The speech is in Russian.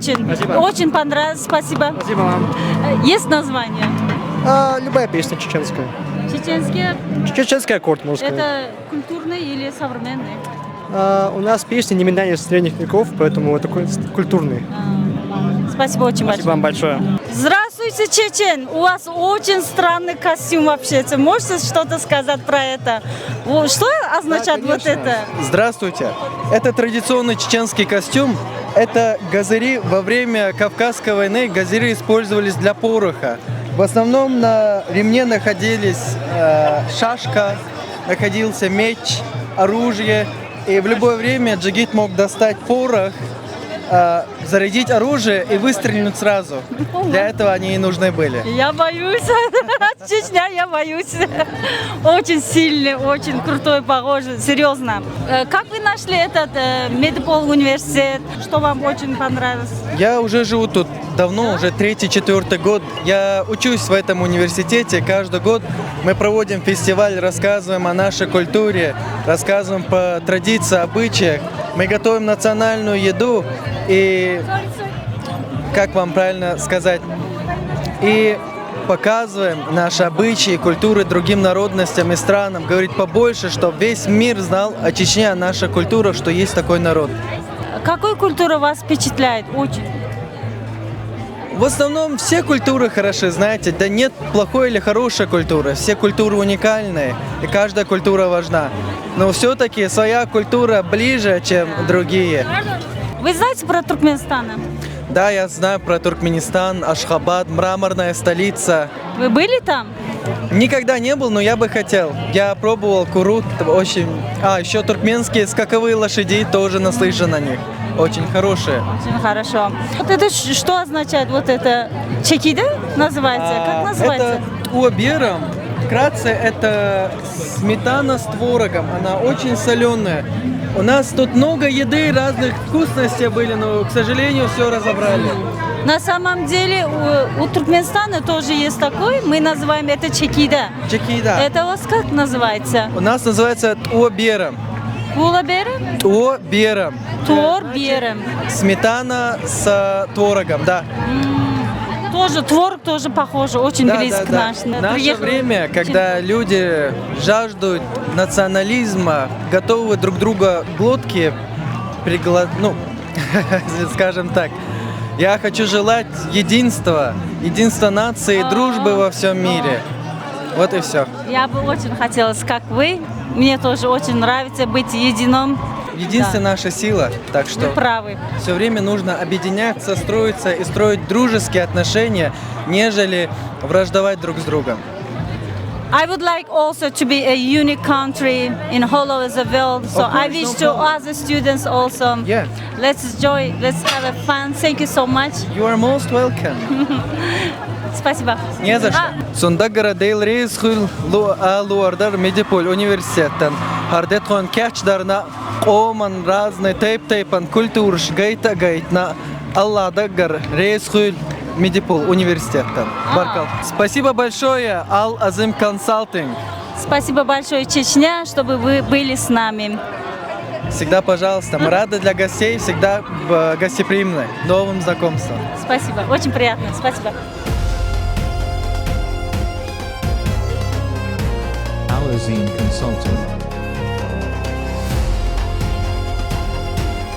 очень. Спасибо. Очень понравилось, спасибо. Спасибо вам. Есть название? Любая песня чеченская. Чеченские. Чеченский аккорд, можно сказать. Это культурный или современный? У нас песни не менее средних веков, поэтому это культурный. Спасибо очень Спасибо вам большое. Здравствуйте, Чечен! У вас очень странный костюм вообще. Можете что-то сказать про это? Что означает вот это? Здравствуйте. Это традиционный чеченский костюм. Это газыри. Во время Кавказской войны газыри использовались для пороха. В основном на ремне находились шашка, находился меч, оружие. И в любое время джигит мог достать порох, зарядить оружие и выстрелить сразу. Для этого они и нужны были. Я боюсь. Чечня, я боюсь. Очень сильный, очень крутой, похоже. Серьезно. Как вы нашли этот Медипол университет? Что вам очень понравилось? Я уже живу тут давно, уже 3-4 год. Я учусь в этом университете. Каждый год мы проводим фестиваль, рассказываем о нашей культуре, рассказываем по традициям, обычаях. Мы готовим национальную еду и, как вам правильно сказать, и показываем наши обычаи, культуры другим народностям и странам. Говорить побольше, чтобы весь мир знал о Чечне, о нашей культуре, что есть такой народ. Какая культура вас впечатляет? Очень. В основном все культуры хороши, знаете, да нет плохой или хорошей культуры, все культуры уникальные, и каждая культура важна. Но все-таки своя культура ближе, чем другие. Вы знаете про Туркменистан? Да, я знаю про Туркменистан, Ашхабад, мраморная столица. Вы были там? Никогда не был, но я бы хотел. Я пробовал курут, очень... еще туркменские скаковые лошади, тоже наслышан о них. Очень хорошие. Очень хорошо. Вот это что означает? Вот это чекида называется? Как называется? Это уабером. Вкратце, это сметана с творогом. Она очень соленая. У нас тут много еды, разных вкусностей были, но, к сожалению, все разобрали. На самом деле у Туркменистана тоже есть такой, мы называем это чекида. Чекида. Это у вас как называется? У нас называется туобером. Булаберем? Туобером. Торберем. Сметана с творогом, да. Тоже творог тоже похоже, очень близко к нашему. В наше время, когда люди жаждут национализма, готовы друг друга глотки скажем так. Я хочу желать единства нации, дружбы во всем мире. Вот и все. Я бы очень хотела, как вы. Мне тоже очень нравится быть единым. Единственная наша сила, так что Вы правы. все время нужно объединяться, строиться и строить дружеские отношения, нежели враждовать друг с другом. I would like also to be a unique country in whole over the world. So I wish to other students also. Yeah. Let's enjoy. Let's have a fun. Thank you so much. You are most welcome. Спасибо. Не за что. Сундагара Дейл Рейсхул Луардар Медиполь университеттен. Хардетхон Кячдарна Оман разный тейпан культурш гайтна Алладагар Рейсхул Медиполь университеттен. Баркал. Спасибо большое, Ал Азим Консалтинг. Спасибо большое, Чечня, чтобы вы были с нами. Всегда, пожалуйста, мы рады для гостей, всегда гостеприимны, новым знакомствам. Спасибо, очень приятно. Спасибо. Al Azim Consulting.